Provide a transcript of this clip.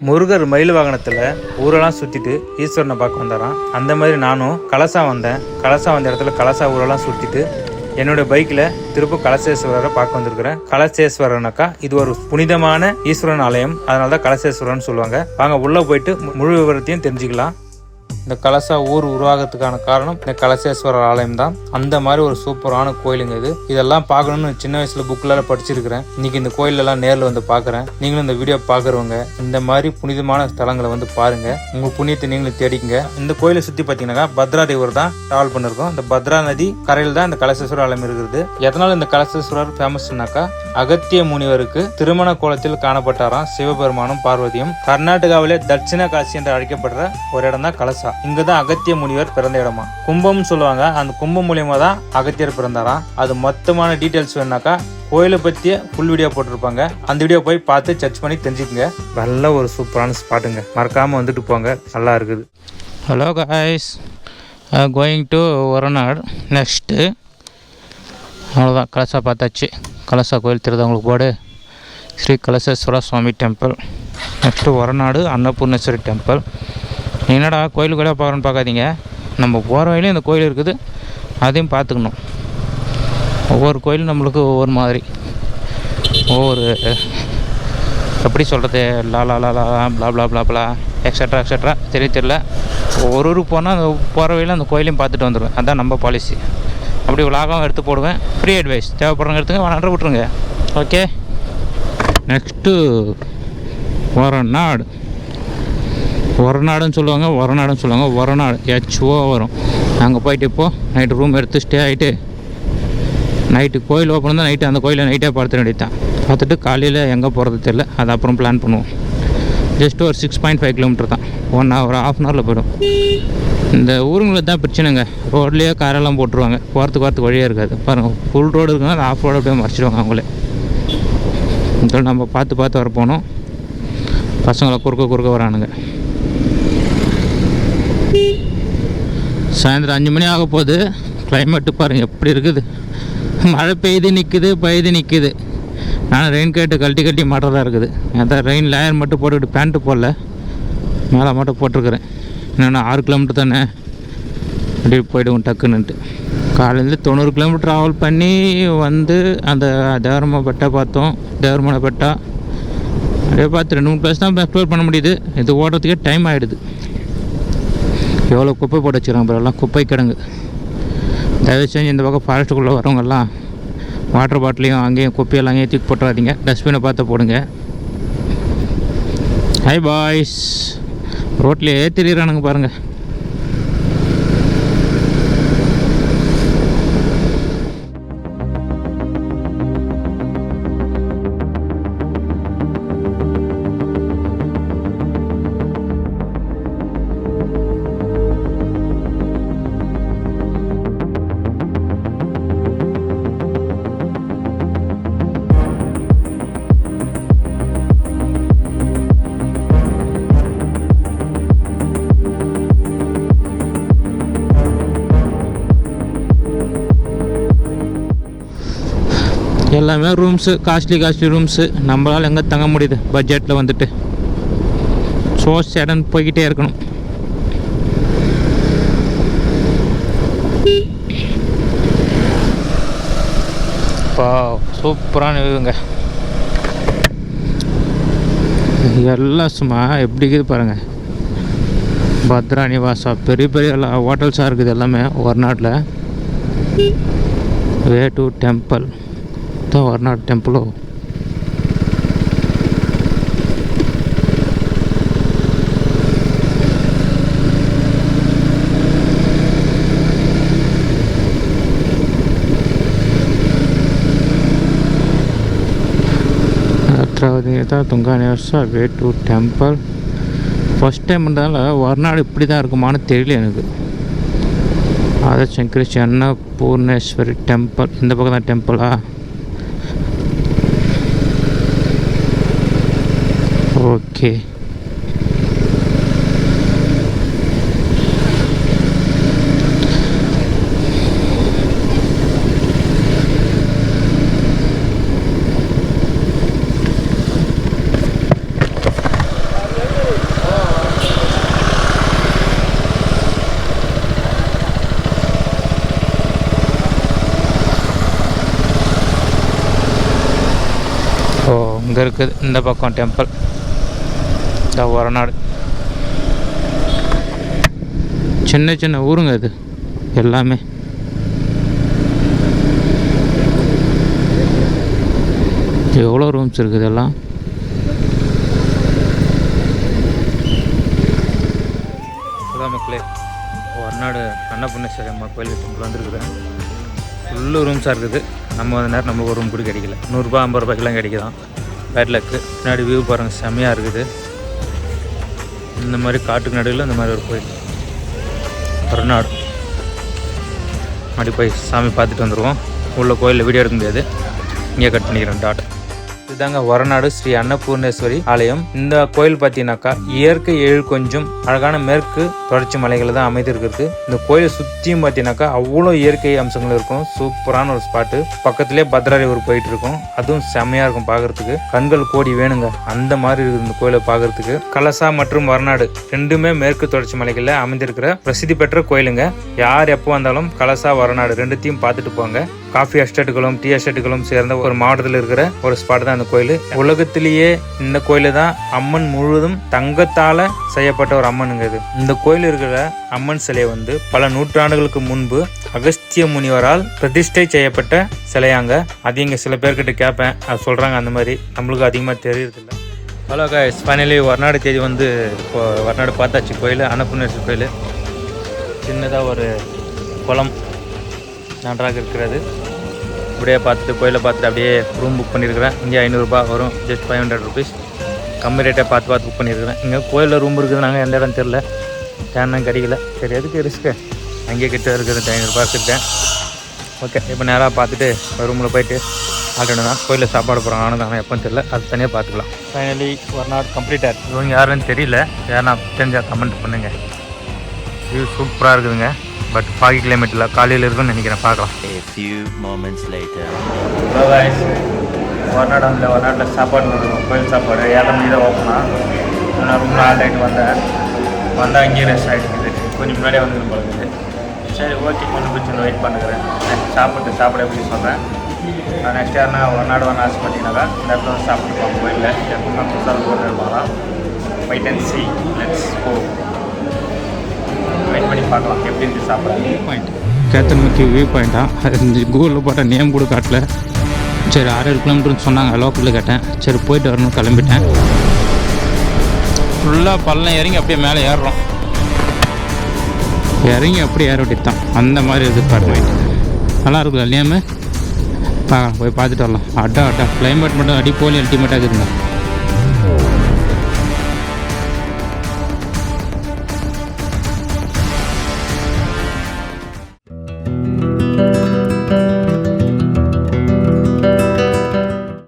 முருகர் மயில் வாகனத்தில் ஊரெல்லாம் சுற்றிட்டு ஈஸ்வரனை பார்க்க வந்தாராம். அந்த மாதிரி நானும் கலசா வந்த இடத்துல கலசா ஊரெல்லாம் சுற்றிட்டு என்னோட பைக்கில் திரும்ப கலசேஸ்வரரை பார்க்க வந்திருக்கிறேன். கலசேஸ்வரனாக்கா இது ஒரு புனிதமான ஈஸ்வரன் ஆலயம், அதனால தான் கலசேஸ்வரன் சொல்லுவாங்க. வாங்க உள்ளே போயிட்டு முழு விவரத்தையும் தெரிஞ்சுக்கலாம். இந்த கலசா ஊர் உருவாகிறதுக்கான காரணம் இந்த கலசேஸ்வரர் ஆலயம் தான். அந்த மாதிரி ஒரு சூப்பரான கோயிலுங்க இது. இதெல்லாம் பார்க்கணும்னு சின்ன வயசுல புக்கில் படிச்சிருக்கிறேன். இன்னைக்கு இந்த கோயிலெல்லாம் நேரில் வந்து பார்க்குறேன். நீங்களும் இந்த வீடியோ பார்க்குறவங்க இந்த மாதிரி புனிதமான ஸ்தலங்களை வந்து பாருங்க, உங்க புண்ணியத்தை நீங்களும் தேடிக்குங்க. இந்த கோயிலை சுற்றி பார்த்தீங்கன்னா பத்ரா ரிவர் தான் டிராவல் பண்ணிருக்கோம். இந்த பத்ரா நதி கரையில் தான் இந்த கலசேஸ்வரர் ஆலயம் இருக்கிறது. எதனால இந்த கலசேஸ்வரர் ஃபேமஸ்னாக்கா, அகத்திய முனிவருக்கு திருமண கோலத்தில் காணப்பட்டாராம் சிவபெருமானும் பார்வதியும். கர்நாடகாவிலே தட்சிண காசி என்று அழைக்கப்படுற ஒரு இடம் தான் கலசா. இங்கதான் அகத்திய முனிவர் பிறந்த இடமா. கும்பம் சொல்லுவாங்க. அந்த கும்பம் மூலியமா தான் அகத்தியர் பிறந்தாராம். அது மொத்தமான டீட்டெயில்ஸ் வேணாக்கா கோயிலை பற்றிய ஃபுல் வீடியோ போட்டிருப்பாங்க. அந்த வீடியோ போய் பார்த்து சர்ச் பண்ணி தெரிஞ்சுக்கங்க. நல்ல ஒரு சூப்பரான ஸ்பாட்டுங்க, மறக்காம வந்துட்டு போங்க, நல்லா இருக்குது. Hello guys, going to Horanadu next. அவ்வளோதான், கலசா பார்த்தாச்சு. கலசா கோயில் தெரியுதவங்களுக்கு போடு. Shri Kalaseshwara Swamy temple. Next Horanadu Annapoorneshwari temple. என்னடா கோயிலுக்குள்ளே பார்க்கணுன்னு பார்க்காதீங்க, நம்ம போகிற வழியிலும் இந்த கோயில் இருக்குது, அதையும் பார்த்துக்கணும். ஒவ்வொரு கோயிலும் நம்மளுக்கு ஒவ்வொரு மாதிரி, ஒவ்வொரு எப்படி சொல்கிறது, லா லா லா லா பிளா பிளா பிளா பிளா எக்ஸட்ரா எக்ஸட்ரா தெரியல. ஒரு ஊருக்கு போனால் அந்த போகிற வழியில் அந்த கோயிலையும் பார்த்துட்டு வந்துடுவேன். அதுதான் நம்ம பாலிசி. அப்படி விலாகவும் எடுத்து போடுவேன். ஃப்ரீ அட்வைஸ், தேவைப்படுறவங்க எடுத்துங்க, வேணான்ற விட்ருங்க. Okay, next ஒரநாடு. ஒரநாடுன்னு சொல்லுவாங்க, ஒரநாடு ஹெச்ஓ வரும். அங்கே போயிட்டு இப்போது நைட்டு ரூம் எடுத்து ஸ்டே ஆகிட்டு நைட்டு கோயில் ஓப்பன் தான். நைட்டு அந்த கோயிலை நைட்டே பார்த்துட வேண்டியதான். பார்த்துட்டு காலையில் எங்கே போகிறது தெரியல, அது அப்புறம் பிளான் பண்ணுவோம். ஜஸ்ட்டு ஒரு 6.5 கிலோமீட்டர் தான், 1 hour 1/2 hour போய்டும். இந்த ஊருங்களுக்கு தான் பிரச்சனைங்க, ரோட்லேயே காரெல்லாம் போட்டுருவாங்க, போகிறதுக்கு வழியாக இருக்காது. பாருங்கள், ஃபுல் ரோடு இருக்குன்னா அது ஆஃப் ரோடு அப்படியே மறைச்சிடுவாங்க அவங்களே. இதோட நம்ம பார்த்து வர போனோம். பசங்களை குறுக்க வரானுங்க. சாயந்தரம் 5 மணி ஆக போகுது. கிளைமேட்டு பாருங்கள் எப்படி இருக்குது. மழை பெய்யுது நிற்குது. நான் ரெயின் கோட்டை கழட்டி மாட்டுறதா இருக்குது. அதான் ரெயின் லேயர் மட்டும் போட்டுக்கிட்டு பேண்ட்டு போடல, மேலே மட்டும் போட்டிருக்கிறேன். இன்னொன்று 6 கிலோமீட்டர் தானே, அப்படி போய்டுவோம் டக்குன்னுட்டு. காலையில் 90 கிலோமீட்டர் ட்ராவல் பண்ணி வந்து அந்த தேவரமபெட்டா பார்த்தோம். தேவரமபெட்டா அப்படியே பார்த்து 2-3 பிளேஸ் தான் எக்ஸ்ப்ளோர் பண்ண முடியுது. இது ஓடுறதுக்கே டைம் ஆகிடுது. எவ்வளோ குப்பை போட்டு வச்சுருக்காங்க, எல்லாம் குப்பை கிடங்கு. தயவு செஞ்சு இந்த பக்கம் ஃபாரஸ்ட்டுக்குள்ளே வரவங்கெல்லாம் வாட்டர் பாட்டிலையும் அங்கேயும் குப்பையெல்லாம் அங்கேயும் தூக்கி போட்டுறாதீங்க. டஸ்ட்பினை பார்த்து போடுங்க. ஹை பாய்ஸ், ரோட்லேயே திரியிறானுங்க பாருங்கள். எல்லாமே ரூம்ஸு, காஸ்ட்லி ரூம்ஸு. நம்மளால் எங்கே தங்க முடியுது பட்ஜெட்டில் வந்துட்டு. ஸோ சடன் போய்கிட்டே இருக்கணும். சூப்பரான வியூங்க. எல்லாம் சும்மா எப்படி இருக்குது பாருங்கள். பத்ரா நிவாசா, பெரிய எல்லாம் ஹோட்டல்ஸாக இருக்குது எல்லாமே ஒரநாட்டில். வே டு டெம்பிள் தான் ஒரநாடு டெம்பிளோ. Tunga Nivasa way to temple. First டைம்ன்றதால ஒரநாடு இப்படி தான் இருக்குமான்னு தெரியல எனக்கு. சங்கரி அன்னபூர்ணேஸ்வரி டெம்பிள், இந்த பக்கம் தான் டெம்பிளா? ஓகே, ஸோ இங்கே இருக்குது இந்த பக்கம் டெம்பிள், இந்த ஒரநாடு. சின்ன சின்ன ஊருங்க இது எல்லாமே. எவ்வளோ ரூம்ஸ் இருக்குது எல்லாம். அதான் மக்களே, ஒரநாடு அன்னபூர்ணேஸ்வரி அம்மா கோயில் டெம்பிள் வந்துருக்குது. ஃபுல்லு ரூம்ஸாக இருக்குது. நம்ம வந்து நேரம் நம்மளுக்கு ஒரு ரூம் கூட கிடைக்கல. 100 50 ரூபாய்க்கெல்லாம் கிடைக்குதான். Bad luck. முன்னாடி வியூ பாருங்கள், செம்மையாக இருக்குது. இந்த மாதிரி காட்டுக்கு நடுவில் இந்த மாதிரி ஒரு கோயில் ஒரநாடு. மறுபடி போய் சாமி பார்த்துட்டு வந்துடுவோம். உள்ள கோயிலில் வீடியோ எடுக்க முடியாது, இங்கே கட் பண்ணிக்கிறேன் டாட். இதுதாங்க ஒரநாடு ஸ்ரீ அன்னபூர்ணேஸ்வரி ஆலயம். இந்த கோயில் பார்த்தீங்கன்னாக்கா இயற்கை கொஞ்சம் அழகான மேற்கு தொடர்ச்சி மலைகளை தான் அமைந்திருக்கிறது. இந்த கோயிலை சுற்றியும் பார்த்தீங்கன்னாக்கா அவ்வளோ இயற்கை அம்சங்கள் இருக்கும். சூப்பரான ஒரு ஸ்பாட்டு. பக்கத்துலேயே பத்ரா ரிவர் போயிட்டு இருக்கும். அதுவும் செம்மையாக இருக்கும் பார்க்கறதுக்கு. கண்கள் கோடி வேணுங்க, அந்த மாதிரி இருக்குது இந்த கோயிலை பார்க்கறதுக்கு. கலசா மற்றும் ஒரநாடு ரெண்டுமே மேற்கு தொடர்ச்சி மலைகளில் அமைந்திருக்கிற பிரசித்தி பெற்ற கோயிலுங்க. யார் எப்போ வந்தாலும் கலசா ஒரநாடு ரெண்டுத்தையும் பார்த்துட்டு போங்க. காஃபி எஸ்டேட்டுகளும் டீ எஸ்டேட்டுகளும் சேர்ந்த ஒரு மாவட்டத்தில் இருக்கிற ஒரு ஸ்பாட் தான் இந்த கோயில். உலகத்திலேயே இந்த கோயில் தான் அம்மன் முழுவதும் தங்கத்தால செய்யப்பட்ட ஒரு அம்மனுங்க இது. இந்த கோயில் இருக்கிற அம்மன் சிலை வந்து பல நூற்றாண்டுகளுக்கு முன்பு அகஸ்திய முனிவரால் பிரதிஷ்டை செய்யப்பட்ட சிலையாங்க. அது இங்கே சில பேர்கிட்ட கேட்பேன், அது சொல்கிறாங்க. அந்த மாதிரி நம்மளுக்கு அதிகமாக தெரியறதில்ல. ஹலோ காய்ஸ், ஃபைனலி ஒரநாடு தேதி வந்து இப்போ ஒரநாடு பார்த்தாச்சு. கோயில் அன்னபூர்ணேஸ்வரி கோயில். சின்னதாக ஒரு குளம் நன்றாக இருக்கிறது. அப்படியே பார்த்துட்டு கோயிலை பார்த்துட்டு அப்படியே ரூம் புக் பண்ணியிருக்கிறேன். இங்கே 500 ரூபாய் வரும், ஜஸ்ட் 500 ருபீஸ். கம்மி ரேட்டை பார்த்து புக் பண்ணியிருக்கிறேன். இங்கே கோயிலில் ரூம் இருக்குது, நாங்கள் எந்த இடம் தெரில, தேனம் கிடைக்கல. சரி எதுக்கு ரிஸ்க்கு, அங்கேயே கிட்ட இருக்குது. 500 ரூபாய் வச்சுருக்கேன். ஓகே, இப்போ நேராக பார்த்துட்டு ரூமில் போயிட்டு ஆல்ரெடி தான் கோயிலில் சாப்பாடு போகிறோம். ஆனால் எப்போன்னு தெரியல, அது தனியாக பார்த்துக்கலாம். ஃபைனலி ஒரநாடு கம்ப்ளீட்டாக இவங்க யாருன்னு தெரியல. யாருன்னா தெரிஞ்சால் கமெண்ட் பண்ணுங்கள். வியூ சூப்பராக இருக்குதுங்க. பட் 40 கிலோமீட்டரில் காலையில் இருக்குன்னு நினைக்கிறேன். பார்க்கலாம். ஒரநாட்டில் சாப்பாடு கோயில் சாப்பாடு 7 மணி தான் ஓப்பனா. நான் ரூமில் ஆல்ரெடி வந்தால் இங்கேயே ரெஸ்ட் ஆகிடுக்குது. கொஞ்சம் முன்னாடியே வந்து பழகுது. சரி ஓகே, கொஞ்சம் பிரச்சனை வெயிட் பண்ணுறேன். சாப்பிட எப்படி சொல்கிறேன். நெக்ஸ்ட் யாருன்னா ஒரநாடு வந்து ஆசைப்பட்டீங்கன்னாக்கா இந்த இடத்துல வந்து சாப்பிட்டுருப்பாங்க. கோயிலில் எப்பவுமே புதுசாக போட்டு இருப்பாங்களாம். Wait and see, let's go. Wait பண்ணி பார்க்கலாம் எப்படி இருந்து சாப்பிட்றது. வியூ பாயிண்ட் கேத்தன்மைக்கு வியூ பாயிண்ட்டா? கூகுளில் போட்ட நேம் கூட காட்டல. சரி 6 கிலோமீட்டர்னு சொன்னாங்க. லோக்கலில் கேட்டேன். சரி போயிட்டு வரணும், கிளம்பிட்டேன். ஃபுல்லாக பள்ளம் இறங்கி அப்படியே மேலே ஏறுறோம். இறங்கி அப்படியே ஏற விட்டு தான் அந்த மாதிரி இருக்குது. பாட்டு நல்லா இருக்குல்ல நேமு. பார்க்கலாம், போய் பார்த்துட்டு வரலாம். அட்டா கிளைமேட் மட்டும் அடி போலி அல்டிமேட்டாக இருக்குதுங்க.